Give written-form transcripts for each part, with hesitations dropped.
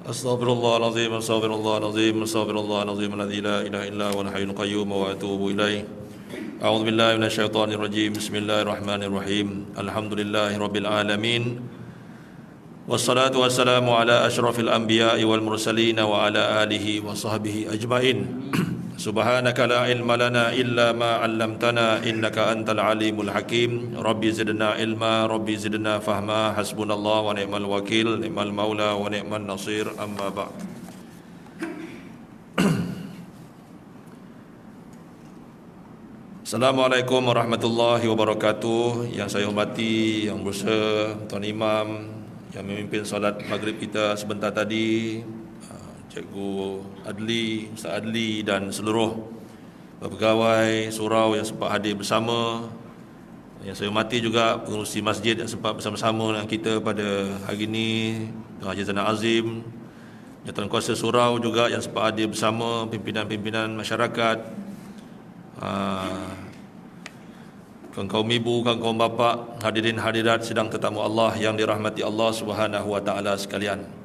Astaghfirullahalazim, astaghfirullahalazim, astaghfirullahalazim alladzi la ilaha illa huwal hayyul qayyum wa atubu ilaih. A'udzu billahi minasyaitonir rajim. Bismillahirrahmanirrahim. Alhamdulillahirabbil alamin. Wassalatu wassalamu ala asyrafil anbiya'i wal mursalin wa ala alihi wa sahbihi ajmain. Subhanaka la ilma lana illa ma 'allamtana innaka antal alimul hakim. Rabbi zidna ilma, rabbi zidna fahma. Hasbunallahu wa ni'mal wakil, ni'mal maula wa ni'man nasir. Amma ba'd. Assalamualaikum warahmatullahi wabarakatuh. Yang saya hormati Yang Bersama Tuan Imam yang memimpin solat maghrib kita sebentar tadi, Cikgu Adli, Ustaz Adli dan seluruh pegawai surau yang sempat hadir bersama. Yang saya hormati juga pengurusi masjid yang sempat bersama-sama dengan kita pada hari ini, Tuan Haji Zainal Azim, Tuan Kuasa Surau juga yang sempat hadir bersama, pimpinan-pimpinan masyarakat, kaum ibu, kaum bapa, hadirin hadirat sidang tetamu Allah yang dirahmati Allah Subhanahu wa taala sekalian.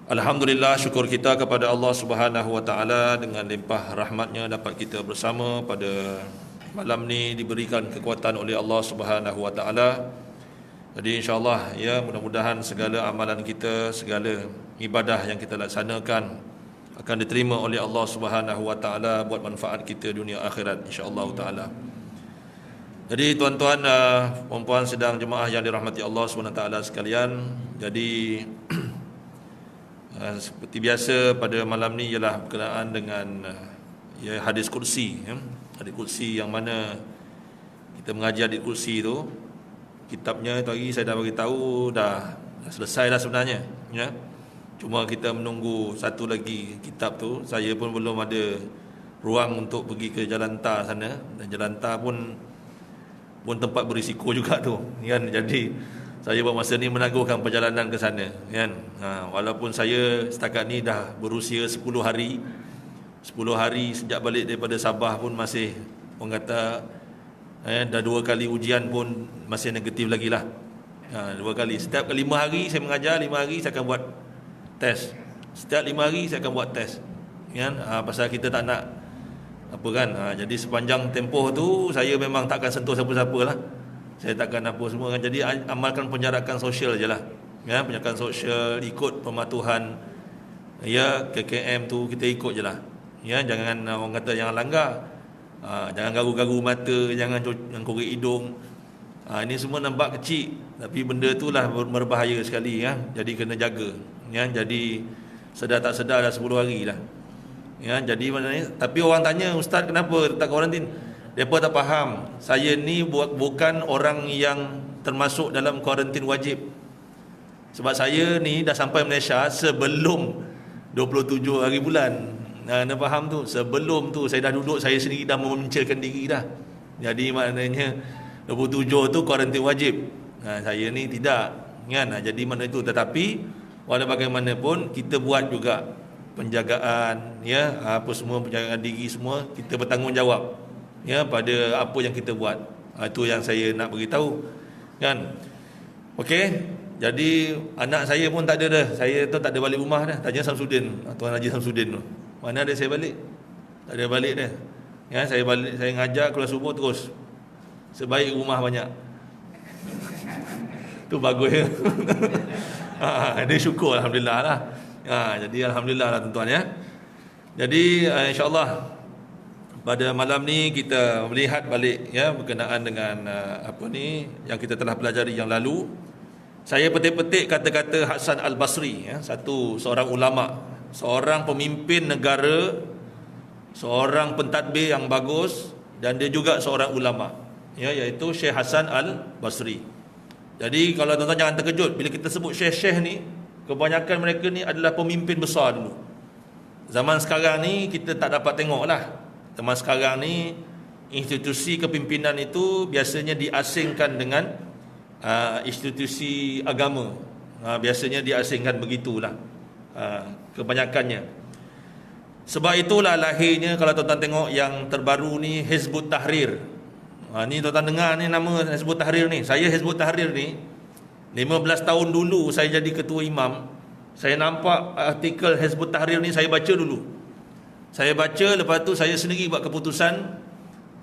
Alhamdulillah, syukur kita kepada Allah Subhanahu wa taala dengan limpah rahmatnya dapat kita bersama pada malam ni, diberikan kekuatan oleh Allah Subhanahu wa taala. Jadi insya-Allah ya, mudah-mudahan segala amalan kita, segala ibadah yang kita laksanakan akan diterima oleh Allah Subhanahu wa taala buat manfaat kita dunia akhirat insya-Allah taala. Jadi tuan-tuan, puan-puan sidang jemaah yang dirahmati Allah Subhanahu wa taala sekalian, jadi seperti biasa pada malam ni ialah berkenaan dengan hadis kursi, hadis kursi yang mana kita mengaji hadis kursi tu. Kitabnya tu hari saya dah bagi tahu dah selesai dah sebenarnya ya. Cuma kita menunggu satu lagi kitab tu. Saya pun belum ada ruang untuk pergi ke Jalan Tar sana, dan Jalan Tar pun tempat berisiko juga tu kan. Jadi saya buat masa ni menangguhkan perjalanan ke sana kan. Walaupun saya setakat ni dah berusia 10 hari sejak balik daripada Sabah pun masih, orang kata dah 2 kali ujian pun masih negatif lagi lah. 2 kali, setiap 5 hari saya mengajar, 5 hari saya akan buat test. Setiap 5 hari saya akan buat test kan. Pasal kita tak nak apa kan. Jadi sepanjang tempoh tu saya memang takkan sentuh siapa-siapa lah. Saya takkan apa semua kan. Jadi amalkan penjarakan sosial je lah ya, penjarakan sosial, ikut pematuhan ya, KKM tu kita ikut je lah ya. Jangan orang kata jangan langgar, jangan garu-garu mata, jangan korek hidung. Ini semua nampak kecil tapi benda tu lah berbahaya sekali ya. Jadi kena jaga ya. Jadi sedar tak sedar dah 10 hari lah ya. Jadi maknanya, tapi orang tanya, Ustaz kenapa tak kuarantin? Mereka tak faham, saya ni bukan orang yang termasuk dalam kuarantin wajib. Sebab saya ni dah sampai Malaysia sebelum 27 hari bulan. Anda faham tu? Sebelum tu saya dah duduk, saya sendiri dah memuncilkan diri dah. Jadi maknanya 27 tu kuarantin wajib. Saya ni tidak kan. Jadi mana itu, tetapi walau bagaimanapun kita buat juga penjagaan ya, apa semua penjagaan diri semua, kita bertanggungjawab ya pada apa yang kita buat. Itu yang saya nak beritahu kan. Okey, jadi anak saya pun tak ada dah. Saya tu tak ada balik rumah dah. Tanya Samsudin, Tuan Haji Samsudin tu, mana ada saya balik? Tak ada balik dah ya. Saya balik, saya ngajar keluar subuh terus. Sebaik rumah banyak. Tu bagus ya. Dia syukur alhamdulillah lah. Jadi alhamdulillah lah tuan-tuan ya. Jadi insya-Allah pada malam ni kita melihat balik ya, berkenaan dengan apa ni yang kita telah pelajari yang lalu. Saya petik-petik kata-kata Hasan Al-Basri ya, seorang ulama, seorang pemimpin negara, seorang pentadbir yang bagus, dan dia juga seorang ulama ya, iaitu Syekh Hasan Al-Basri. Jadi kalau tuan-tuan jangan terkejut bila kita sebut syekh-syekh ni, kebanyakan mereka ni adalah pemimpin besar dulu. Zaman sekarang ni kita tak dapat tengok lah. Zaman sekarang ni institusi kepimpinan itu biasanya diasingkan dengan institusi agama. Biasanya diasingkan begitulah kebanyakannya. Sebab itulah lahirnya, kalau tuan-tuan tengok yang terbaru ni, Hizbut Tahrir. Ni tuan-tuan dengar ni nama Hizbut Tahrir ni. Saya Hizbut Tahrir ni 15 tahun dulu saya jadi ketua imam. Saya nampak artikel Hizbut Tahrir ni, saya baca dulu. Saya baca, lepas tu saya sendiri buat keputusan.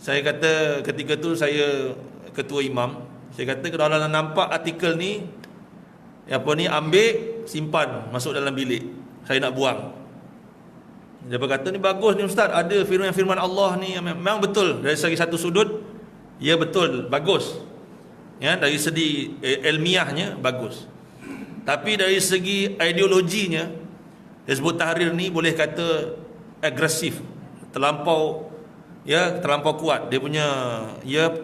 Saya kata ketika tu saya ketua imam, saya kata kalau anda nampak artikel ni, apa ni, ambil, simpan, masuk dalam bilik. Saya nak buang. Dia berkata, ni bagus ni Ustaz, ada firman-firman Allah ni, memang betul. Dari segi satu sudut, ya betul, bagus. Ya, dari segi ilmiahnya, bagus. Tapi dari segi ideologinya, Hizbut Tahrir ni boleh kata agresif, terlampau kuat. Dia punya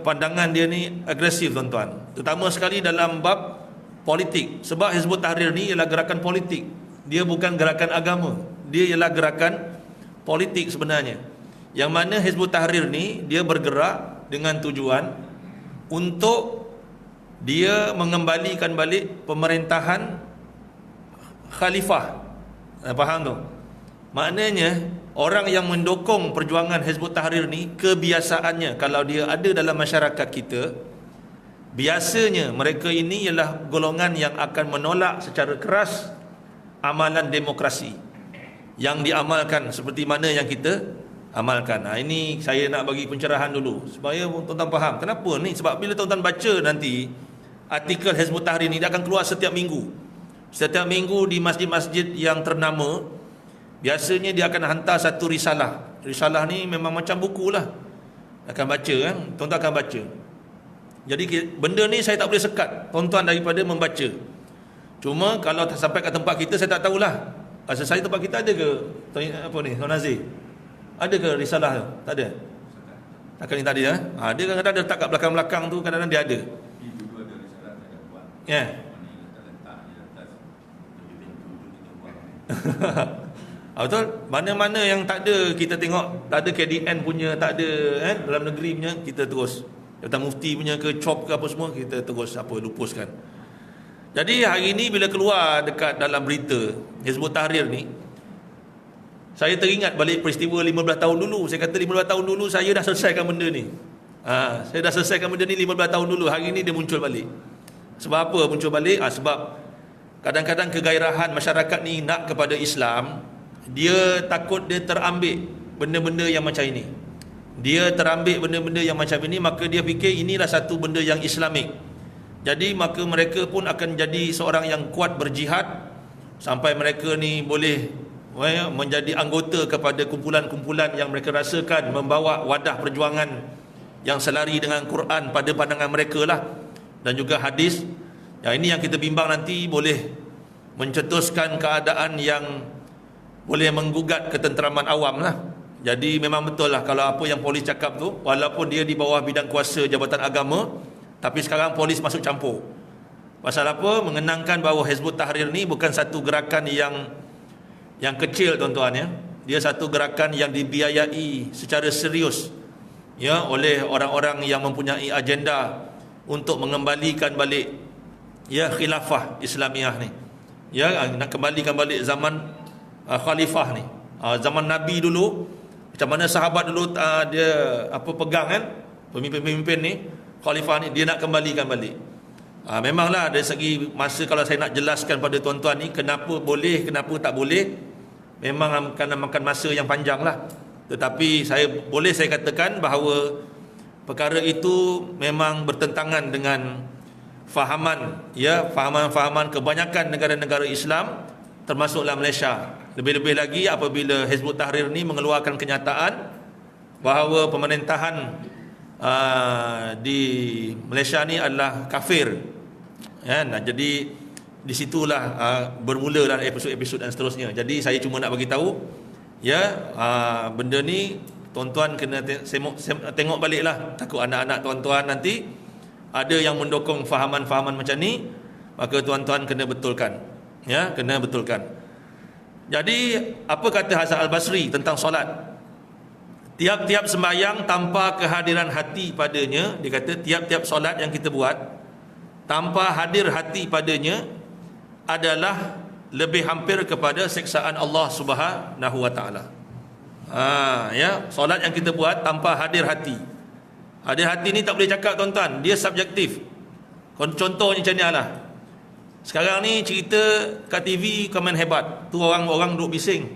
pandangan dia ni agresif, tuan-tuan. Terutama sekali dalam bab politik. Sebab Hizbut Tahrir ni ialah gerakan politik. Dia bukan gerakan agama. Dia ialah gerakan politik sebenarnya. Yang mana Hizbut Tahrir ni dia bergerak dengan tujuan untuk dia mengembalikan balik pemerintahan khalifah. Faham tu? Maknanya orang yang mendukung perjuangan Hizbut Tahrir ni, kebiasaannya kalau dia ada dalam masyarakat kita, biasanya mereka ini ialah golongan yang akan menolak secara keras amalan demokrasi yang diamalkan seperti mana yang kita amalkan. Ini saya nak bagi pencerahan dulu supaya tuan-tuan faham. Kenapa ni? Sebab bila tuan-tuan baca nanti artikel Hizbut Tahrir ni, dia akan keluar setiap minggu. Setiap minggu di masjid-masjid yang ternama, biasanya dia akan hantar satu risalah. Risalah ni memang macam buku lah. Akan baca kan? Tuan-tuan akan baca. Jadi benda ni saya tak boleh sekat tuan-tuan daripada membaca. Cuma kalau sampai kat tempat kita, saya tak tahulah. Asal saya tempat kita ada ke apa ni, Tuan Nazir? Ada ke risalah tu? Tak ada. Takkan ni tak ada. Dia kadang-kadang dia letak kat belakang-belakang tu, kadang-kadang dia ada. Ya. Betul? Mana-mana yang tak ada, kita tengok tak ada KDN punya, tak ada dalam negeri punya, kita terus Jabatan Mufti punya ke COP ke apa semua, kita terus lupuskan. Jadi hari ni bila keluar dekat dalam berita Hizbut Tahrir ni, saya teringat balik peristiwa 15 tahun dulu. Saya kata 15 tahun dulu saya dah selesaikan benda ni. Saya dah selesaikan benda ni 15 tahun dulu. Hari ni dia muncul balik. Sebab apa muncul balik? Sebab kadang-kadang kegairahan masyarakat ni nak kepada Islam, dia takut dia terambil benda-benda yang macam ini. Dia terambil benda-benda yang macam ini, maka dia fikir inilah satu benda yang Islamik. Jadi maka mereka pun akan jadi seorang yang kuat berjihad sampai mereka ni boleh menjadi anggota kepada kumpulan-kumpulan yang mereka rasakan membawa wadah perjuangan yang selari dengan Quran pada pandangan mereka lah, dan juga hadis. Ini yang kita bimbang nanti boleh mencetuskan keadaan yang boleh menggugat ketenteraman awam lah. Jadi memang betul lah kalau apa yang polis cakap tu, walaupun dia di bawah bidang kuasa Jabatan Agama, tapi sekarang polis masuk campur. Pasal apa? Mengenangkan bahawa Hizbut Tahrir ni bukan satu gerakan yang kecil, tuan-tuan ya. Dia satu gerakan yang dibiayai secara serius oleh orang-orang yang mempunyai agenda untuk mengembalikan balik khilafah Islamiah ni. Nak kembalikan balik zaman khalifah ni. Zaman Nabi dulu, macam mana sahabat dulu dia pegang kan, pemimpin-pemimpin ni, khalifah ni, dia nak kembalikan balik. Memanglah dari segi masa, kalau saya nak jelaskan pada tuan-tuan ni kenapa boleh, kenapa tak boleh, memang akan makan masa yang panjang lah. Tetapi saya katakan bahawa perkara itu memang bertentangan dengan fahaman kebanyakan negara-negara Islam, termasuklah Malaysia. Lebih-lebih lagi apabila Hizbut Tahrir ni mengeluarkan kenyataan bahawa pemerintahan di Malaysia ni adalah kafir. Jadi di situlah bermula dalam episod-episod dan seterusnya. Jadi saya cuma nak bagi tahu benda ni tuan-tuan kena tengok baliklah. Takut anak-anak tuan-tuan nanti ada yang mendukung fahaman-fahaman macam ni, maka tuan-tuan kena betulkan. Kena betulkan. Jadi apa kata Hasan Al-Basri tentang solat? Tiap-tiap sembahyang tanpa kehadiran hati padanya, dia kata tiap-tiap solat yang kita buat tanpa hadir hati padanya adalah lebih hampir kepada siksaan Allah Subhanahu wa taala. Solat yang kita buat tanpa hadir hati. Hadir hati ni tak boleh cakap, tuan-tuan, dia subjektif. Contohnya macam ni lah. Sekarang ni cerita kat TV komen hebat. Tu orang-orang duduk bising.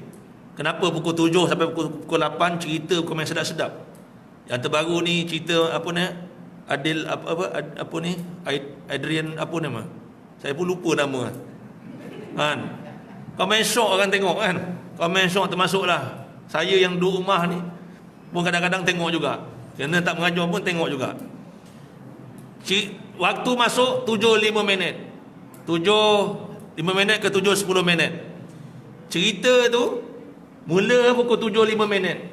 Kenapa pukul 7 sampai pukul 8 cerita komen sedap-sedap. Yang terbaru ni cerita apa ni? Adil apa ni? Adrian apa nama? Saya pun lupa nama. Kan? Komen syok orang tengok kan. Komen syok termasuklah. Saya yang duduk rumah ni pun kadang-kadang tengok juga. Kerana tak mengajar pun tengok juga. Waktu masuk 7.5 minit. 7.5 minit ke 7.10 minit. Cerita tu mula pukul 7.5 minit.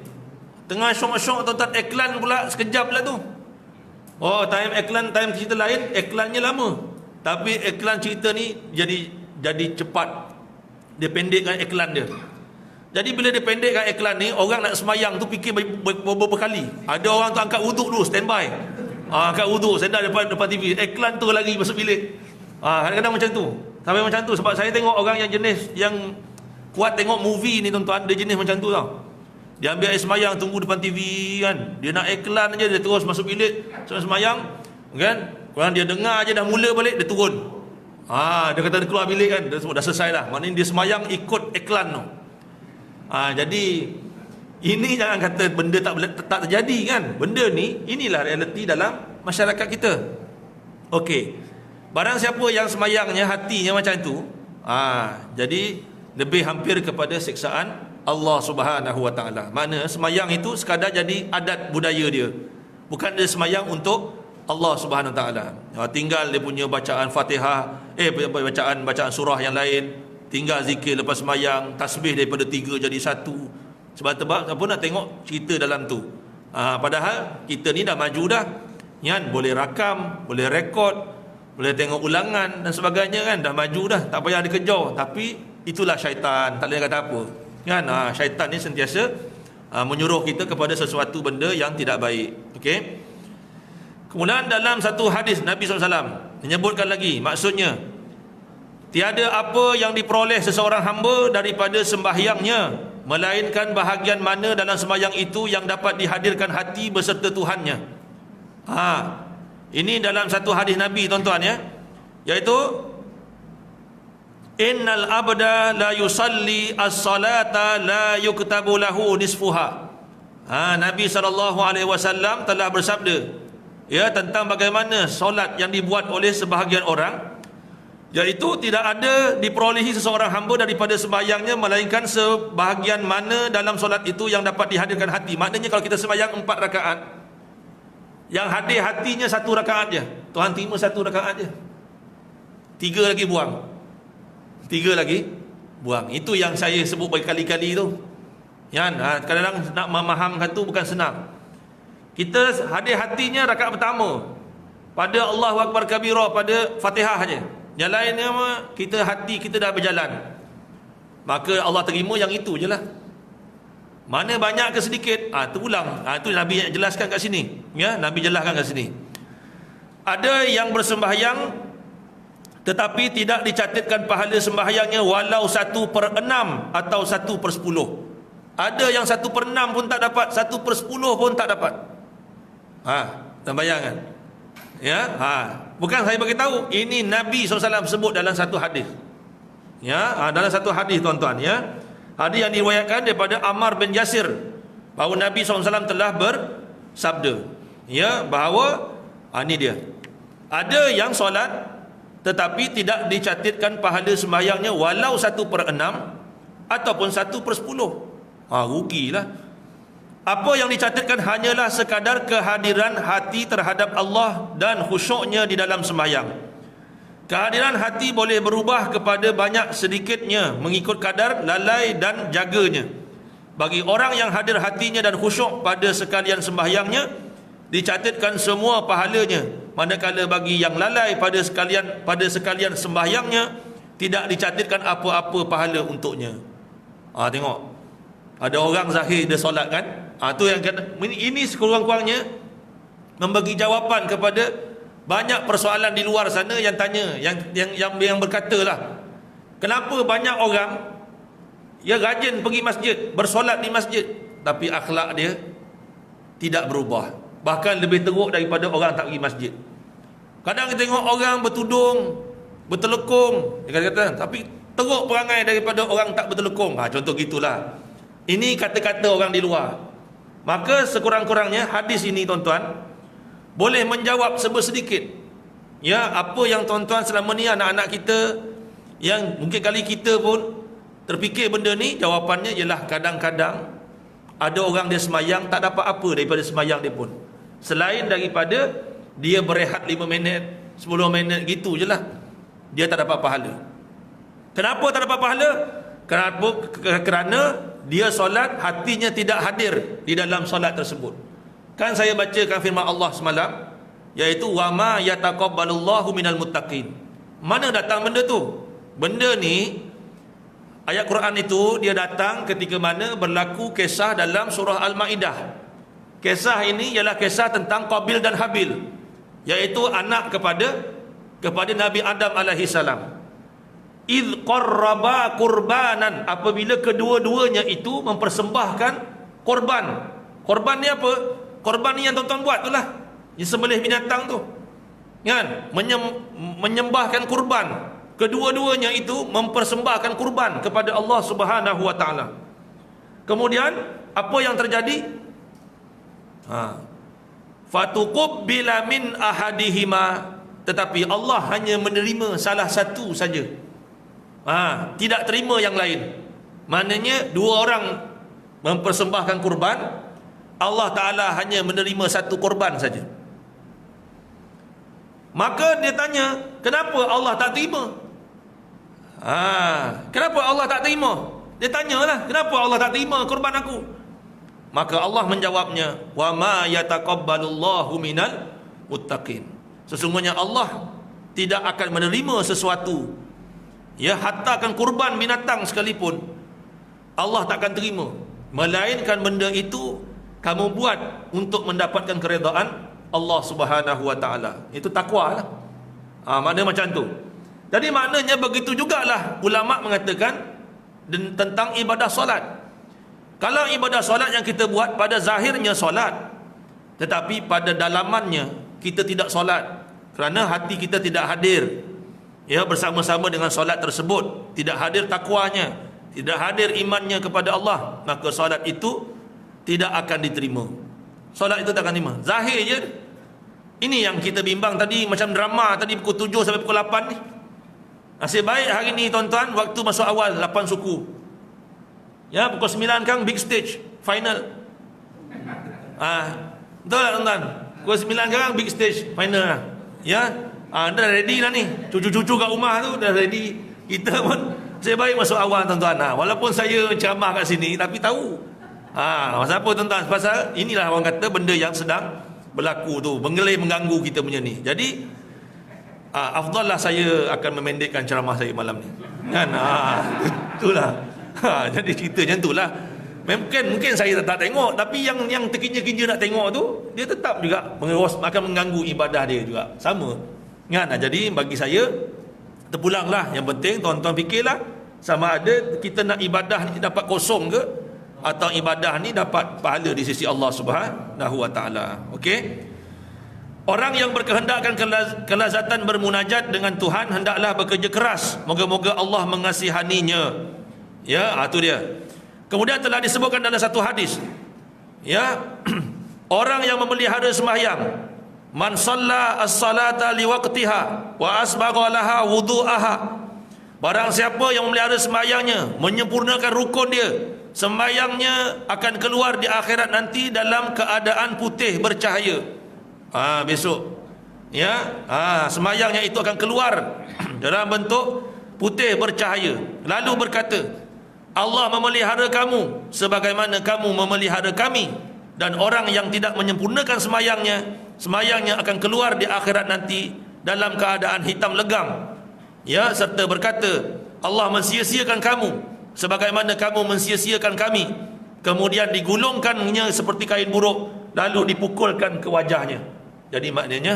Tengah syok-syok tuan-tuan, iklan pula sekejap lah tu. Oh, time iklan, time cerita lain, iklannya lama. Tapi iklan cerita ni jadi cepat. Dia pendekkan iklan dia. Jadi bila dia pendekkan iklan ni, orang nak semayang tu fikir beberapa kali. Ada orang tu angkat wuduk dulu, standby. Angkat wuduk, standby depan TV. Iklan tu lagi masuk bilik. Kadang-kadang macam tu. Sampai macam tu. Sebab saya tengok orang yang jenis yang kuat tengok movie ni tuan-tuan, dia jenis macam tu tau. Dia ambil air semayang, tunggu depan TV kan. Dia nak iklan je, dia terus masuk bilik semayang kan. Korang dia dengar je dah mula balik, dia turun. Dia kata dia keluar bilik kan, dah selesai dah. Maknanya dia semayang ikut iklan tu. Jadi ini jangan kata benda tak terjadi kan. Benda ni, inilah realiti dalam masyarakat kita. Okey. Barang siapa yang semayangnya hatinya macam tu, jadi lebih hampir kepada siksaan Allah Subhanahu Wa Taala. Mana semayang itu sekadar jadi adat budaya dia. Bukan dia semayang untuk Allah Subhanahu Wa Taala. Tinggal dia punya bacaan Fatihah, bacaan surah yang lain, tinggal zikir lepas semayang, tasbih daripada 3 jadi 1. Sebab apa nak tengok cerita dalam tu. Padahal kita ni dah maju dah. Kan boleh rakam, boleh rekod, boleh tengok ulangan dan sebagainya kan, dah maju dah, tak payah dikejar. Tapi itulah syaitan, tak boleh kata apa. Kan syaitan ni sentiasa menyuruh kita kepada sesuatu benda yang tidak baik. Okey. Kemudian dalam satu hadis Nabi SAW menyebutkan lagi, maksudnya tiada apa yang diperoleh seseorang hamba daripada sembahyangnya melainkan bahagian mana dalam sembahyang itu yang dapat dihadirkan hati beserta Tuhannya. Ini dalam satu hadis Nabi tuan-tuan ya, iaitu innal abda la yusalli as-salata la yuktabu lahu nisfuha. Nabi SAW telah bersabda ya tentang bagaimana solat yang dibuat oleh sebahagian orang, iaitu tidak ada diperolehi seseorang hamba daripada sembahyangnya melainkan sebahagian mana dalam solat itu yang dapat dihadirkan hati. Maknanya kalau kita sembahyang 4 rakaat, yang hadir hatinya 1 rakaat je, Tuhan terima 1 rakaat je, 3 lagi buang, 3 lagi buang. Itu yang saya sebut berkali-kali tu. Kadang-kadang nak memahamkan tu bukan senang. Kita hadir hatinya rakaat pertama pada Allahu Akbar kabira, pada Fatihah saja. Yang lainnya kita hati kita dah berjalan, maka Allah terima yang itu je lah. Mana banyak ke sedikit, terulang. Itu Nabi jelaskan kat sini ya, Nabi jelaskan kat sini. Ada yang bersembahyang tetapi tidak dicatatkan pahala sembahyangnya walau 1/6 atau 1/10. Ada yang 1/6 pun tak dapat, 1/10 pun tak dapat. Tak bayangkan ya. Bukan saya bagi tahu, ini Nabi SAW sebut dalam satu hadis ya. Dalam satu hadis tuan-tuan ya, hadis yang diriwayatkan daripada Ammar bin Yasir, bahawa Nabi SAW telah bersabda ya, bahawa ini dia, ada yang solat tetapi tidak dicatatkan pahala sembahyangnya walau 1/6 ataupun 1/10. Rugilah. Apa yang dicatatkan hanyalah sekadar kehadiran hati terhadap Allah dan khusyuknya di dalam sembahyang. Kehadiran hati boleh berubah kepada banyak sedikitnya mengikut kadar lalai dan jaganya. Bagi orang yang hadir hatinya dan khusyuk pada sekalian sembahyangnya, dicatatkan semua pahalanya. Manakala bagi yang lalai pada sekalian sembahyangnya, tidak dicatatkan apa-apa pahala untuknya. Tengok. Ada orang zahir dia solat kan, tu yang kata, ini sekurang-kurangnya membagi jawapan kepada banyak persoalan di luar sana yang tanya, yang berkata lah, kenapa banyak orang rajin pergi masjid, bersolat di masjid, tapi akhlak dia tidak berubah, bahkan lebih teruk daripada orang tak pergi masjid. Kadang kita tengok orang bertudung bertelekung, dia kata, tapi teruk perangai daripada orang tak bertelekung. Contoh gitulah. Ini kata-kata orang di luar. Maka sekurang-kurangnya hadis ini tuan-tuan boleh menjawab sedikit. Ya, apa yang tuan-tuan selama ni anak-anak kita yang mungkin kali kita pun terfikir benda ni, jawapannya ialah kadang-kadang ada orang dia semayang tak dapat apa daripada semayang dia pun, selain daripada dia berehat 5 minit 10 minit gitu je lah, dia tak dapat pahala. Kenapa tak dapat pahala? Kerana dia solat hatinya tidak hadir di dalam solat tersebut. Kan saya bacakan firman Allah semalam, iaitu wama yataqabbalullahu minal muttaqin. Mana datang benda tu? Benda ni, ayat Quran itu dia datang ketika mana berlaku kisah dalam surah Al-Maidah. Kisah ini ialah kisah tentang Qabil dan Habil, iaitu anak kepada Nabi Adam alaihi salam. Idh qarraba qurbanan, apabila kedua-duanya itu mempersembahkan korban. Korban ni apa? Korban ni yang tuan-tuan buat tu lah, yang sembelih binatang tu, kan? Menyembahkan kurban. Kedua-duanya itu mempersembahkan kurban kepada Allah Subhanahu wa taala. Kemudian apa yang terjadi? Fatuqabbila min ahadihima, tetapi Allah hanya menerima salah satu saja. Tidak terima yang lain. Maknanya dua orang mempersembahkan kurban, Allah Ta'ala hanya menerima satu kurban saja. Maka dia tanya, kenapa Allah tak terima? Kenapa Allah tak terima? Dia tanyalah, kenapa Allah tak terima kurban aku? Maka Allah menjawabnya, wa ma yataqabbalullahu minal muttaqin. Sesungguhnya Allah tidak akan menerima sesuatu, ya, hatta akan kurban binatang sekalipun, Allah tak akan terima, melainkan benda itu kamu buat untuk mendapatkan keredaan Allah Subhanahu wa taala. Itu takwa lah. Maknanya macam tu. Jadi maknanya begitu jugalah ulama mengatakan tentang ibadah solat. Kalau ibadah solat yang kita buat pada zahirnya solat, tetapi pada dalamannya kita tidak solat, kerana hati kita tidak hadir, ya, bersama-sama dengan solat tersebut, tidak hadir takwanya, tidak hadir imannya kepada Allah, maka solat itu tidak akan diterima. Solat itu tak akan diterima. Zahir je. Ini yang kita bimbang tadi, macam drama tadi pukul 7 sampai pukul 8 ni. Nasib baik hari ni tuan-tuan, waktu masuk awal 8 suku, ya, pukul 9 kan big stage final. Betul tak tuan-tuan? Pukul 9 kan big stage final lah. Ya, dah ready lah ni. Cucu-cucu kat rumah tu dah ready. Kita pun nasib baik masuk awal tuan-tuan. Walaupun saya ceramah kat sini, tapi tahu pasal apa tuan-tuan? Pasal inilah orang kata benda yang sedang berlaku tu, mengganggu kita punya ni. Jadi afdal lah saya akan memendekkan ceramah saya malam ni, kan? Itulah. Jadi cerita macam tu lah. Mungkin saya tak tengok, tapi yang terkinja-kinja nak tengok tu, dia tetap juga akan mengganggu ibadah dia juga. Sama, kan? Jadi bagi saya, terpulanglah. Yang penting tuan-tuan fikirlah, sama ada kita nak ibadah ni dapat kosong ke, atau ibadah ni dapat pahala di sisi Allah Subhanahu wa taala. Okey. Orang yang berkehendakkan kelazatan bermunajat dengan Tuhan hendaklah bekerja keras, moga-moga Allah mengasihaninya. Ya, itu dia. Kemudian telah disebutkan dalam satu hadis, ya, orang yang memelihara sembahyang, man shalla as-salata liwaqtiha wa asbagha laha wudu'aha, barang siapa yang memelihara sembahyangnya, menyempurnakan rukun dia, sembahyangnya akan keluar di akhirat nanti dalam keadaan putih bercahaya. Besok, ya, sembahyangnya itu akan keluar dalam bentuk putih bercahaya. Lalu berkata, Allah memelihara kamu sebagaimana kamu memelihara kami. Dan orang yang tidak menyempurnakan sembahyangnya akan keluar di akhirat nanti dalam keadaan hitam legam, ya, serta berkata, Allah mensia-siakan kamu sebagaimana kamu mensia-siakan kami. Kemudian digulungkannya seperti kain buruk, lalu dipukulkan ke wajahnya. Jadi maknanya,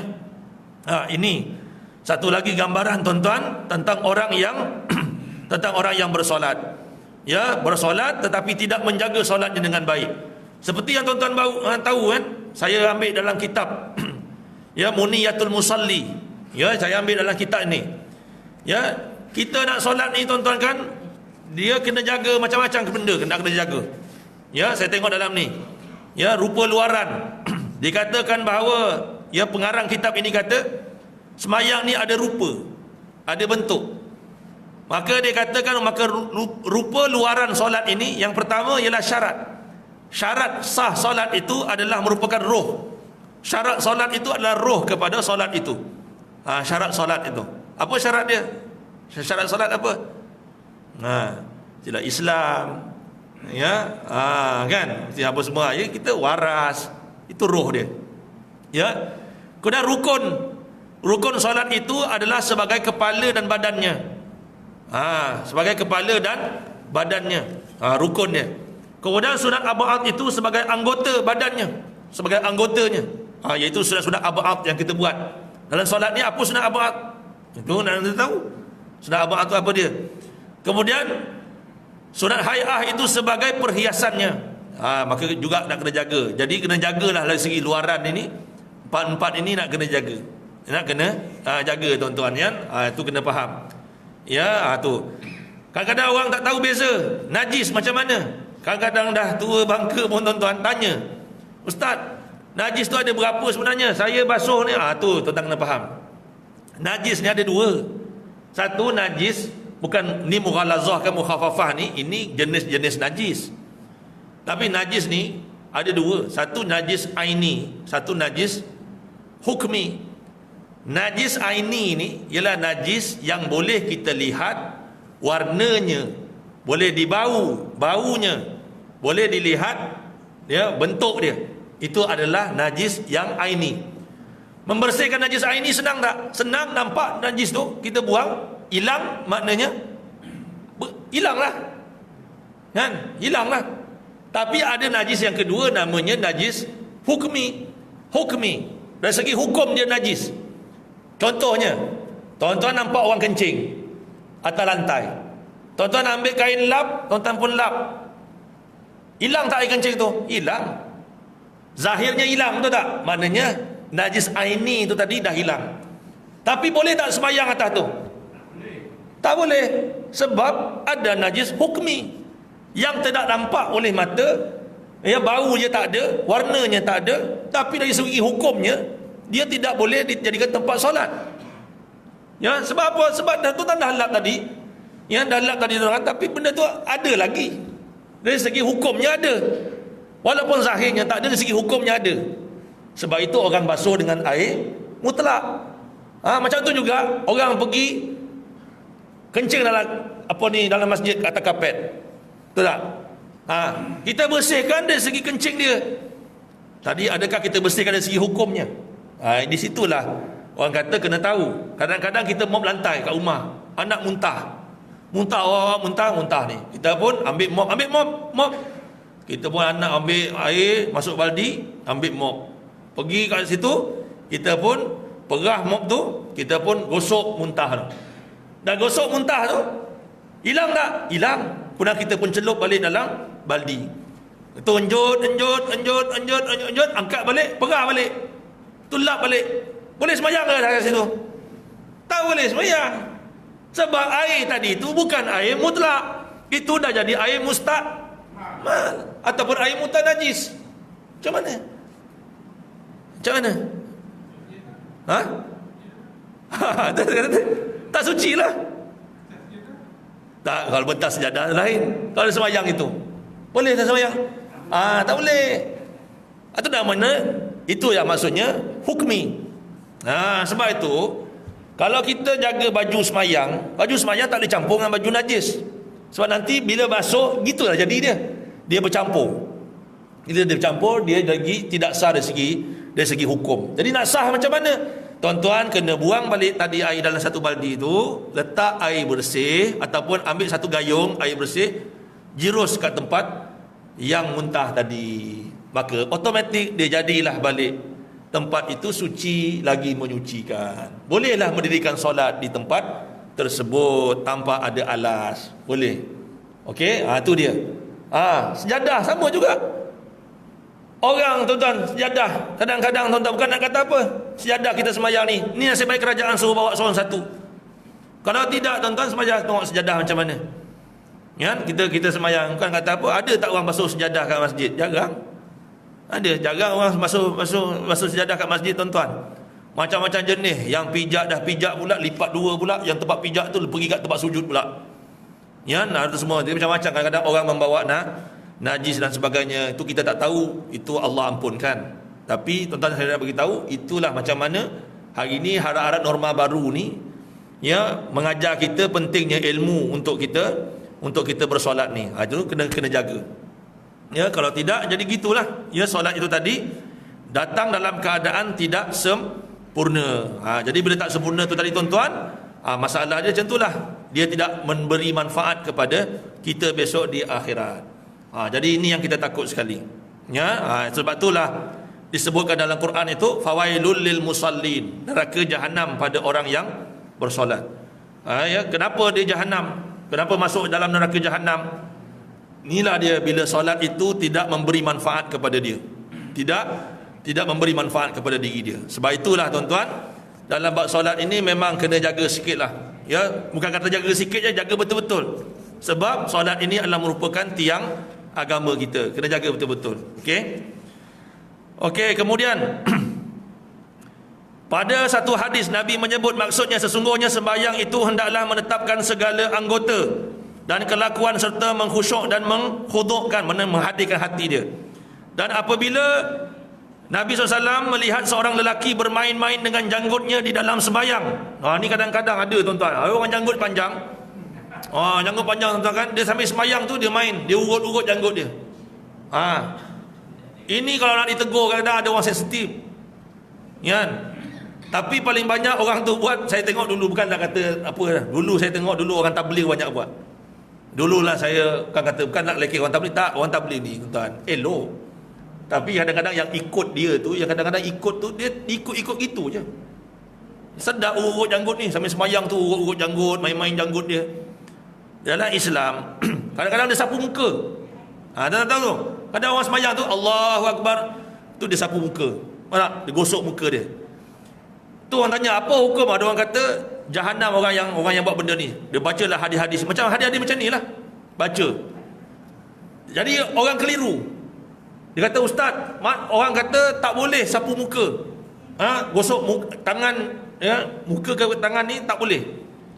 ini satu lagi gambaran tuan-tuan tentang orang yang tentang orang yang bersolat, ya, bersolat tetapi tidak menjaga solatnya dengan baik. Seperti yang tuan-tuan tahu kan, saya ambil dalam kitab ya, Muniyatul Musalli, ya, saya ambil dalam kitab ini. Ya, kita nak solat ni tuan-tuan kan, dia kena jaga macam-macam benda kena jaga. Ya, saya tengok dalam ni. Ya, rupa luaran. Dikatakan bahawa ya pengarang kitab ini kata semayang ni ada rupa, ada bentuk. Maka dia katakan maka rupa luaran solat ini yang pertama ialah syarat. Syarat sah solat itu adalah merupakan roh. Syarat solat itu adalah roh kepada solat itu. Syarat solat itu. Apa syarat dia? Syarat solat apa? Tidak Islam. Ya, kan? Mesti apa semua. Ya, kita waras. Itu roh dia. Ya. Kemudian rukun solat itu adalah sebagai kepala dan badannya. Sebagai kepala dan badannya. Rukunnya. Kemudian sunat ab'ad itu sebagai anggota badannya, sebagai anggotanya. Iaitu sunat ab'ad yang kita buat. Dalam solat ni apa sunat ab'ad? Itu nak tahu. Sunat ab'ad itu apa dia? Kemudian sunat hay'ah itu sebagai perhiasannya. Maka juga nak kena jaga. Jadi kena jagalah dari segi luaran ini. Empat ini nak kena jaga. Nak kena jaga tuan-tuan kan. Itu kena faham. Ya, tu. Kadang-kadang orang tak tahu beza najis macam mana. Kadang-kadang dah tua bangka pun tuan-tuan tanya, Ustaz, najis tu ada berapa sebenarnya? Saya basuh ni. Tu tuan-tuan kena faham. Najis ni ada dua. Satu najis, bukan ni mughalazah ke mukhafafah ni, ini jenis-jenis najis. Tapi najis ni ada dua. Satu najis aini, satu najis hukmi. Najis aini ni ialah najis yang boleh kita lihat warnanya, boleh dibau, baunya, boleh dilihat ya bentuk dia. Itu adalah najis yang aini. Membersihkan najis aini senang tak? Senang. Nampak najis tu kita buang, hilang, maknanya hilanglah. Kan? Hilanglah. Tapi ada najis yang kedua namanya najis hukmi. Hukmi. Dari segi hukum dia najis. Contohnya, tuan-tuan nampak orang kencing atas lantai. Tuan-tuan ambil kain lap, tuan-tuan pun lap. Hilang tak air kencing tu? Hilang. Zahirnya hilang, betul tak? Maknanya najis aini tu tadi dah hilang. Tapi boleh tak semayang atas tu? Tak boleh. Sebab ada najis hukmi yang tidak nampak oleh mata. Ya, bau je tak ada, warnanya tak ada, tapi dari segi hukumnya dia tidak boleh dijadikan tempat solat. Ya, sebab apa? Sebab tu dah lap tadi. Ya, dah lap tadi orang, tapi benda tu ada lagi. Dari segi hukumnya ada. Walaupun zahirnya tak ada, dari segi hukumnya ada. Sebab itu orang basuh dengan air mutlak. Macam tu juga orang pergi kencing dalam masjid atas kapet. Betul tak? Kita bersihkan dari segi kencing dia. Tadi adakah kita bersihkan dari segi hukumnya? Di situlah orang kata kena tahu. Kadang-kadang kita mop lantai kat rumah, anak muntah ni. Kita pun ambil mop. Kita pun anak ambil air, masuk baldi, ambil mop. Pergi kat situ, kita pun perah mop tu, kita pun gosok muntah tu. Dah gosok muntah tu, hilang tak? Hilang. Kemudian kita pun celup balik dalam baldi. Tunjut, angkat balik, perah balik. Tulap balik. Boleh semayang ke kat situ? Tak boleh semayang. Sebab air tadi itu bukan air mutlak. Itu dah jadi air musta'mal ataupun air mutanajis. Macam mana? Tak suci lah. Tak, kalau bentas sejadah lain. Kalau semayang itu boleh tak semayang? Tak boleh. Atau dah mana? Itu yang maksudnya hukmi. Sebab itu kalau kita jaga baju semayang tak boleh campur dengan baju najis. Sebab nanti bila basuh, gitulah jadi dia bercampur. Bila dia bercampur, dia lagi tidak sah dari segi hukum. Jadi nak sah macam mana? Tuan-tuan kena buang balik tadi air dalam satu baldi itu, letak air bersih ataupun ambil satu gayung air bersih, jirus kat tempat yang muntah tadi. Maka automatik dia jadilah balik tempat itu suci lagi menyucikan. Bolehlah mendirikan solat di tempat tersebut tanpa ada alas. Boleh. Okey, itu dia. Sejadah sama juga. Orang tuan-tuan, sejadah. Kadang-kadang tuan-tuan bukan nak kata apa. Sejadah kita semayang ni. Ni nasib baik kerajaan suruh bawa seorang satu. Kalau tidak, tuan-tuan, sembahyang tengok sejadah macam mana. Ya, kita sembahyang kan kata apa? Ada tak orang basuh sejadah kat masjid? Jarang. Ada, jarang orang basuh sejadah kat masjid, tuan-tuan. Macam-macam jenis. Yang pijak dah pijak pula, lipat dua pula. Yang tempat pijak tu pergi kat tempat sujud pula. Ya, ada semua. Jadi macam-macam. Kadang-kadang orang membawa najis dan sebagainya. Itu kita tak tahu. Itu Allah ampunkan. Tapi tuan-tuan, saya nak beritahu, itulah macam mana hari ini harap-harap norma baru ni, ya, mengajar kita pentingnya ilmu untuk kita bersolat ni. Itu kena jaga. Ya, kalau tidak jadi gitulah. Ya, solat itu tadi datang dalam keadaan tidak sempurna. Jadi bila tak sempurna tu tadi, tuan-tuan, masalah dia macam itulah. Dia tidak memberi manfaat kepada kita besok di akhirat. Jadi ini yang kita takut sekali. Ya, sebab itulah disebutkan dalam Quran itu fawailul lil musallin, neraka jahanam pada orang yang bersolat. Ya, kenapa dia jahanam? Kenapa masuk dalam neraka jahanam? Inilah dia, bila solat itu tidak memberi manfaat kepada dia. Tidak memberi manfaat kepada diri dia. Sebab itulah, tuan-tuan, dalam bab solat ini memang kena jaga sikitlah. Ya, bukan kata jaga sikit je, jaga betul-betul. Sebab solat ini adalah merupakan tiang agama kita. Kena jaga betul-betul. Okey, kemudian pada satu hadis Nabi menyebut, maksudnya sesungguhnya sembahyang itu hendaklah menetapkan segala anggota dan kelakuan serta mengkhusyuk dan menghudukkan, menghadirkan hati dia. Dan apabila Nabi SAW melihat seorang lelaki bermain-main dengan janggutnya di dalam sembahyang. Ni kadang-kadang ada, tuan-tuan, orang janggut panjang. Janggut panjang, tuan-tuan, kan, dia sambil sembahyang tu dia main, dia urut-urut janggut dia. Ini kalau nak ditegur, kadang-kadang ada orang sensitif. Ya. Tapi paling banyak orang tu buat, saya tengok dulu, bukan nak kata apa, dulu saya tengok dulu orang tabligh banyak buat. Dululah saya kata, bukan nak lelaki orang tabligh, tak, orang tabligh ni, tuan, elok. Tapi kadang-kadang yang ikut dia tu, yang kadang-kadang ikut tu, dia ikut gitu je. Sedap urut janggut ni, sambil semayang tu urut janggut, main-main janggut dia. Dalam Islam, kadang-kadang dia sapu muka. Anda tahu tu, kadang orang semayang tu, Allahu Akbar, tu dia sapu muka. Mana? Dia gosok muka dia. Tu orang tanya, apa hukum? Ada orang kata jahanam orang yang buat benda ni. Dia bacalah hadis-hadis, macam hadis-hadis macam ni lah, baca. Jadi orang keliru. Dia kata, ustaz, orang kata tak boleh sapu muka, gosok tangan, ya, muka ke tangan ni tak boleh.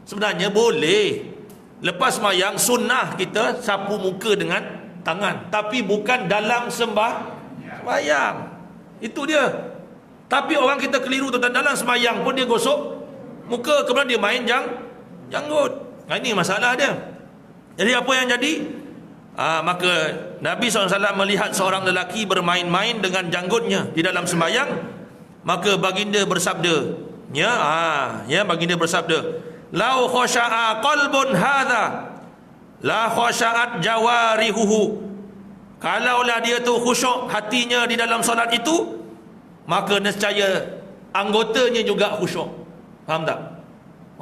Sebenarnya boleh. Lepas semayang, sunnah kita sapu muka dengan tangan, tapi bukan dalam sembahyang. Itu dia. Tapi orang kita keliru, tuan-tuan, dalam sembahyang pun dia gosok muka, kemudian dia main janggut. Ini masalah dia. Jadi apa yang jadi? Maka Nabi SAW melihat seorang lelaki bermain-main dengan janggutnya di dalam sembahyang. Maka baginda bersabda, baginda bersabda, lau khasha'a qalbun hadha la khasha'at jawarihuhu. Kalaulah dia tu khusyuk hatinya di dalam solat itu, maka nescaya anggotanya juga khusyuk. Faham tak?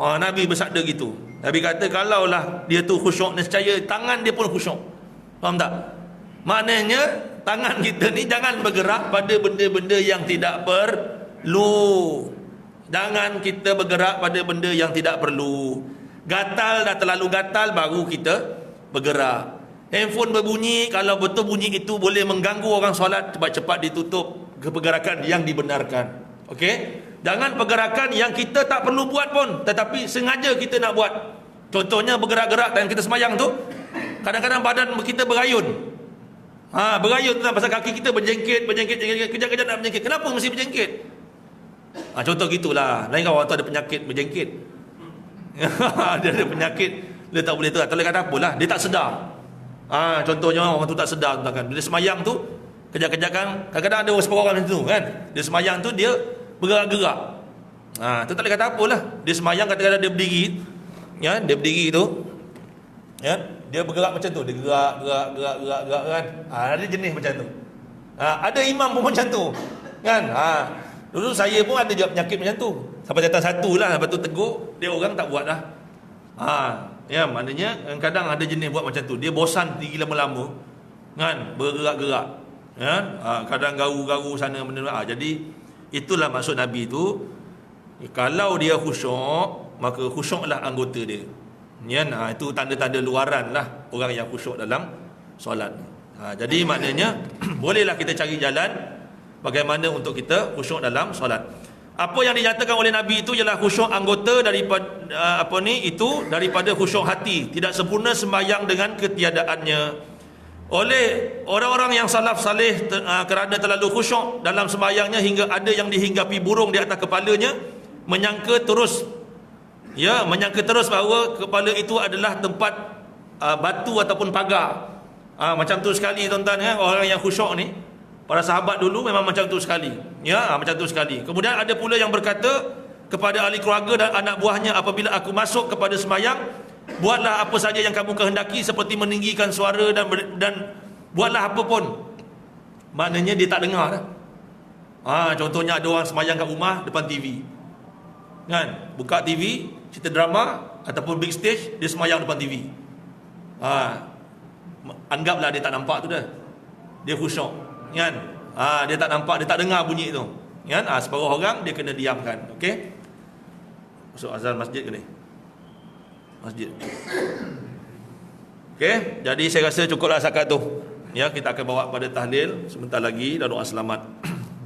Nabi bersabda gitu. Nabi kata kalaulah dia tu khusyuk, nescaya tangan dia pun khusyuk. Faham tak? Maknanya tangan kita ni jangan bergerak pada benda-benda yang tidak perlu. Jangan kita bergerak pada benda yang tidak perlu. Gatal dah terlalu gatal, baru kita bergerak. Handphone berbunyi, kalau betul bunyi itu boleh mengganggu orang solat, cepat-cepat ditutup ke pergerakan yang dibenarkan. Okey? Jangan pergerakan yang kita tak perlu buat pun, tetapi sengaja kita nak buat. Contohnya bergerak-gerak dan kita semayang tu, kadang-kadang badan kita berayun. Berayun tu pasal kaki kita berjengkit, kejap-kejap nak berjengkit. Kenapa mesti berjengkit? Contoh gitulah. Lain kalau orang tu ada penyakit berjengkit. Dia ada penyakit, dia tak boleh tu. Tak boleh kata apalah, dia tak sedar. Contohnya orang tu tak sedar, kan. Dia semayang tu, kejap-kejap kan, kadang-kadang ada orang macam tu kan. Dia semayang tu dia bergerak-gerak. Tu tak boleh kata apalah. Dia semayang, kadang-kadang dia berdiri, ya, dia berdiri tu, ya, dia bergerak macam tu, dia gerak kan. Ada jenis macam tu. Ada imam pun macam tu, kan. Dulu saya pun ada juga penyakit macam tu. Sampai datang satu lah, lepas tu tegur, dia orang tak buat dah. Ya, maknanya kadang ada jenis buat macam tu. Dia bosan tinggi lama-lama, kan, bergerak-gerak, kan. Kadang garu-garu sana benda. Jadi itulah maksud Nabi tu. Kalau dia khusyuk, maka khusyuklah anggota dia. Ya, itu tanda-tanda luaran lah orang yang khusyuk dalam solat. Jadi maknanya bolehlah kita cari jalan bagaimana untuk kita khusyuk dalam solat. Apa yang dinyatakan oleh Nabi itu ialah khusyuk anggota daripada daripada khusyuk hati. Tidak sempurna sembahyang dengan ketiadaannya. Oleh orang-orang yang salaf saleh kerana terlalu khusyuk dalam sembahyangnya hingga ada yang dihinggapi burung di atas kepalanya, menyangka terus bahawa kepala itu adalah tempat batu ataupun pagar. Macam tu sekali tuan-tuan, orang yang khusyuk ni, para sahabat dulu memang macam tu sekali. Macam tu sekali. Kemudian ada pula yang berkata kepada ahli keluarga dan anak buahnya, apabila aku masuk kepada sembahyang, buatlah apa saja yang kamu kehendaki, seperti meninggikan suara dan buatlah apa pun. Maknanya dia tak dengar dah. Contohnya ada orang sembahyang kat rumah depan TV, kan, buka TV, cerita drama ataupun big stage, dia sembahyang depan TV. Anggaplah dia tak nampak tu dah, dia khusyuk, kan. Dia tak nampak, dia tak dengar bunyi tu, kan. Separuh orang dia kena diamkan. Okey, masuk azan masjid ke ni? Masjid. Okey, jadi saya rasa cukuplah setakat tu. Kita akan bawa pada tahlil sebentar lagi dan doa selamat.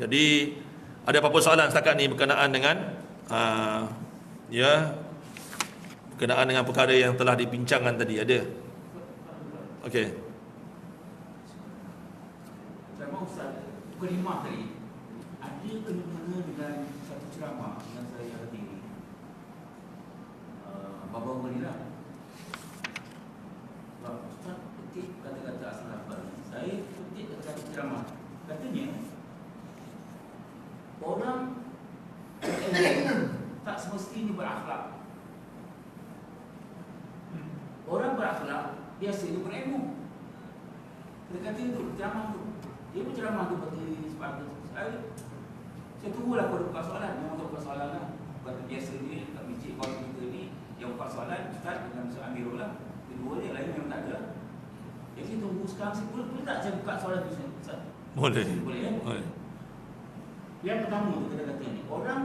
Jadi ada apa-apa soalan setakat ni berkenaan dengan berkenaan dengan perkara yang telah dibincangkan tadi? Ada? Okey. Ceramah Ustaz pukul 5 tadi, ada kena-mengena dengan satu ceramah yang saya hadiri, Baba Umarilah. Ustaz petik kata-kata asal hafal, saya petik kata-kata ceramah. Katanya orang tak semestinya berakhlak. Orang berakhlak biasanya berilmu. Dia kata itu ceramah tu. Dia berceramah tu bagi sepatutnya. Saya tunggulah kalau buka soalan. Memang tak buka soalan lah. Kata biasa dia kat masjid kalau kita ni yang buka soalan, Ustaz dengan Ustaz Amirul lah. Kedua dia lain memang tak ada. Jadi saya tunggu sekarang. Boleh tak saya buka soalan tu Ustaz? Boleh. Boleh ya? Boleh. Yang pertama tu kata-kata ni, orang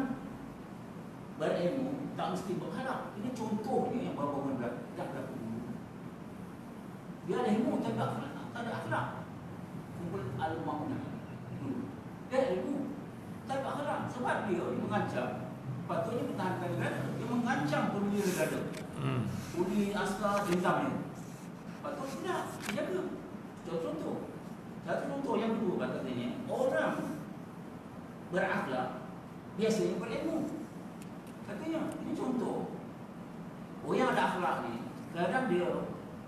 berilmu tak mesti berharap. Ini contohnya yang bawa-bawa dah berlaku dulu. Dia ada ilmu tapi tak ada akhlak. Kumpul al-ma'unah dulu. Dia ilmu tak ada akhlak. Sebab dia mengancam, patutnya pertahankan negara. Dia mengancam penduduk negara. Uli askar dendamnya. Patutnya tidak dijaga. Contoh. Satu contoh yang kedua katanya, orang berakhlak biasanya berilmu. Katanya, ini contoh. Orang yang ada akhlak ni, kadang dia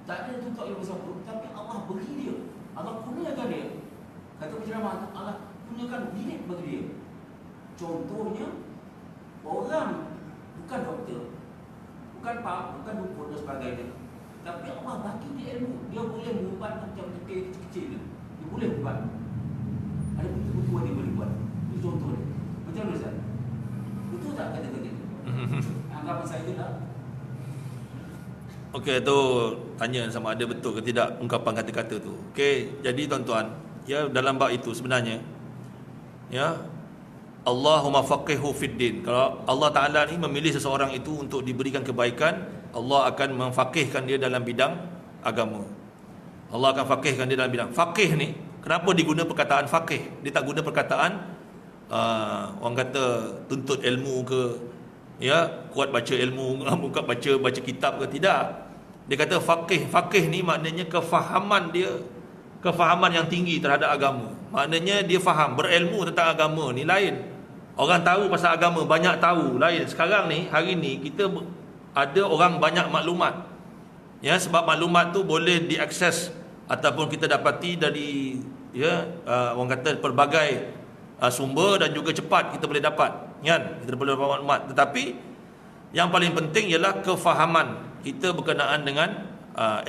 tak ada tuntut ilmu satu, tapi Allah beri dia, Allah kurniakan dia. Kata penceramah, Allah kurniakan bilik bagi dia. Contohnya, orang bukan doktor, bukan pak, bukan dukun dan sebagainya, tapi Allah bagi dia ilmu. Dia boleh mengubat macam kecil-kecil. Dia boleh ubat. Ada buku-buku dia boleh buat. Itu contoh dia. Macam mana Ustaz? Betul tak kata-kata itu? Anggapan saya itu tak? Okey, tu tanya sama ada betul ke tidak ungkapan kata-kata tu. Okey, jadi tuan-tuan, dalam bab itu sebenarnya Allahumma faqihu fid din. Kalau Allah Taala ni memilih seseorang itu untuk diberikan kebaikan, Allah akan memfaqihkan dia dalam bidang agama. Allah akan faqihkan dia dalam bidang. Faqih ni, kenapa diguna perkataan faqih? Dia tak guna perkataan orang kata tuntut ilmu ke, kuat baca ilmu, kuat baca kitab ke, tidak. Dia kata faqih ni maknanya kefahaman dia, kefahaman yang tinggi terhadap agama. Maknanya dia faham, berilmu tentang agama ni lain. Orang tahu pasal agama, banyak tahu lain. Sekarang ni, hari ni kita ada orang banyak maklumat. Sebab maklumat tu boleh diakses ataupun kita dapati dari orang kata pelbagai sumber dan juga cepat kita boleh dapat, kan? Kita boleh dapat maklumat. Tetapi yang paling penting ialah kefahaman kita berkenaan dengan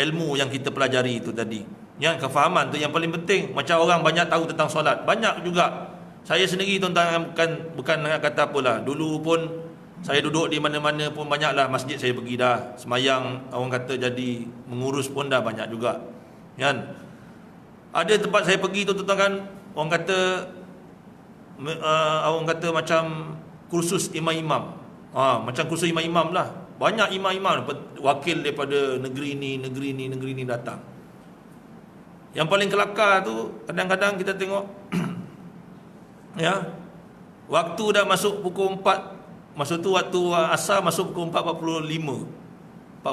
ilmu yang kita pelajari itu tadi. Yang kefahaman tu yang paling penting. Macam orang banyak tahu tentang solat, banyak juga. Saya sendiri tuan-tuan, bukan nak kata apalah, dulu pun saya duduk di mana-mana pun banyaklah masjid saya pergi dah. Semayang orang kata jadi mengurus pun dah banyak juga, kan? Ada tempat saya pergi tu tuan-tuan, kan, orang kata macam kursus imam-imam. Macam kursus imam-imam lah. Banyak imam-imam wakil daripada negeri ni datang. Yang paling kelakar tu kadang-kadang kita tengok ya, waktu dah masuk pukul 4, masa tu waktu asar masuk pukul 4.45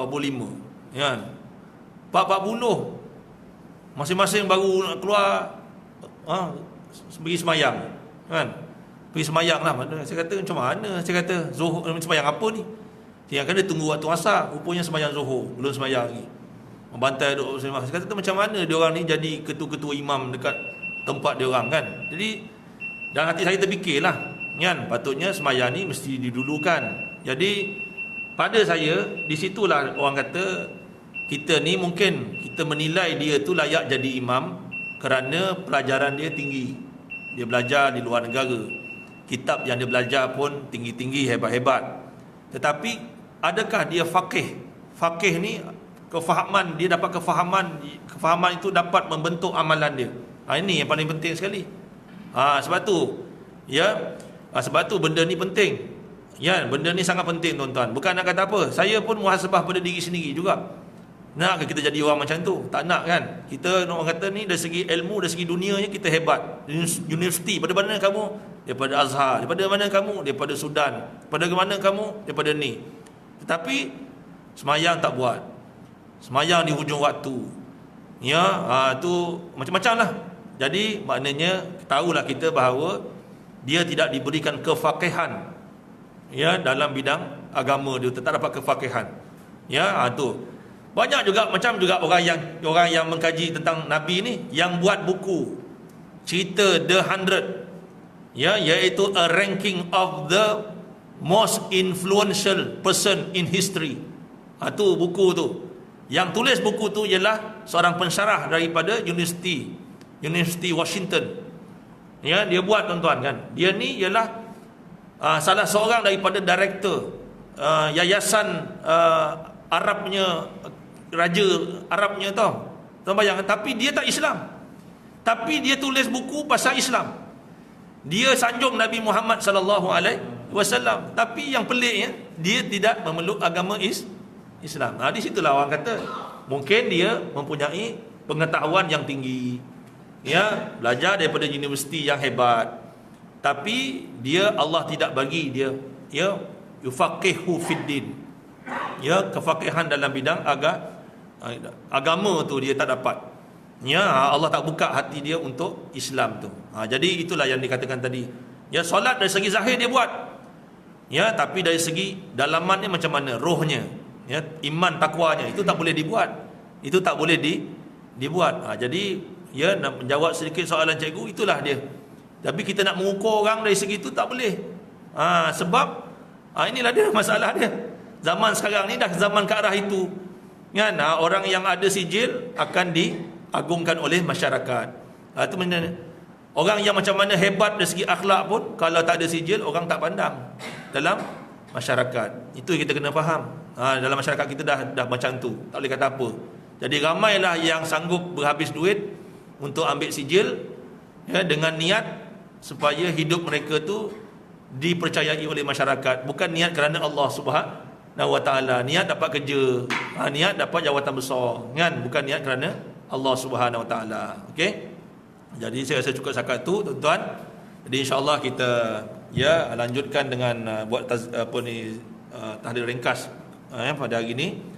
ya, 4.40 masing-masing baru nak keluar pergi semayang kan, pergi semayang lah. Saya kata macam mana, saya kata Zuhur semayang apa ni, yang kena tunggu waktu asar, rupanya semayang Zuhur belum semayang lagi, membantai duduk semayang. Saya kata macam mana dia orang ni jadi ketua-ketua imam dekat tempat dia orang kan. Jadi dan hati saya terfikirlah kan, patutnya semayang ni mesti didulukan. Jadi pada saya di situlah orang kata kita ni mungkin kita menilai dia tu layak jadi imam kerana pelajaran dia tinggi. Dia belajar di luar negara, kitab yang dia belajar pun tinggi-tinggi, hebat-hebat. Tetapi adakah dia faqih? Faqih ni kefahaman, dia dapat kefahaman itu dapat membentuk amalan dia. Ini yang paling penting sekali. Sebab tu ya, sebab tu benda ni penting. Ya, benda ni sangat penting tuan-tuan. Bukan nak kata apa, saya pun muhasabah pada diri sendiri juga. Nak ke kita jadi orang macam tu? Tak nak kan. Kita orang kata ni dari segi ilmu, dari segi dunianya kita hebat. Universiti, pada mana kamu? Daripada Azhar. Daripada mana kamu? Daripada Sudan. Daripada mana kamu? Daripada ni. Tetapi semayang tak buat. Semayang di hujung waktu. Ya, tu macam-macam lah. Jadi maknanya tahulah kita bahawa dia tidak diberikan kefaqihan ya dalam bidang agama, dia tak dapat kefaqihan. Ya, tu. Banyak juga macam juga orang yang mengkaji tentang Nabi ni yang buat buku cerita The 100 ya, iaitu a ranking of the most influential person in history. Tu buku tu. Yang tulis buku tu ialah seorang pensyarah daripada University Washington. Ya, dia buat tuan-tuan kan. Dia ni ialah salah seorang daripada director yayasan Arabnya, raja Arabnya tau. Tuan bayangkan, tapi dia tak Islam. Tapi dia tulis buku pasal Islam. Dia sanjung Nabi Muhammad sallallahu alaihi wasallam. Tapi yang peliknya, dia tidak memeluk agama Islam. Di situlah orang kata mungkin dia mempunyai pengetahuan yang tinggi. Ya, belajar daripada universiti yang hebat. Tapi dia Allah tidak bagi dia ya yufaqihu fiddin. Ya, kefaqihan dalam bidang agama tu dia tak dapat. Ya, Allah tak buka hati dia untuk Islam tu. Jadi itulah yang dikatakan tadi. Ya, solat dari segi zahir dia buat. Ya, tapi dari segi dalamannya macam mana, rohnya, ya, iman takwanya itu tak boleh dibuat. Itu tak boleh dibuat. Jadi ya, nak menjawab sedikit soalan cikgu, itulah dia. Tapi kita nak mengukur orang dari segi itu tak boleh. Sebab inilah dia masalah dia. Zaman sekarang ni dah zaman ke arah itu. Kan, orang yang ada sijil akan diagungkan oleh masyarakat. Itu orang yang macam mana hebat dari segi akhlak pun, kalau tak ada sijil orang tak pandang dalam masyarakat. Itu kita kena faham. Dalam masyarakat kita dah macam tu. Tak boleh kata apa. Jadi ramailah yang sanggup berhabis duit untuk ambil sijil ya, dengan niat supaya hidup mereka tu dipercayai oleh masyarakat, bukan niat kerana Allah Subhanahu wa taala, niat dapat kerja, niat dapat jawatan besar kan, bukan niat kerana Allah Subhanahu wa taala. Okey, jadi saya rasa cukup setakat tu tuan-tuan. Jadi insya-Allah kita ya lanjutkan dengan buat tahlil ringkas pada hari ini.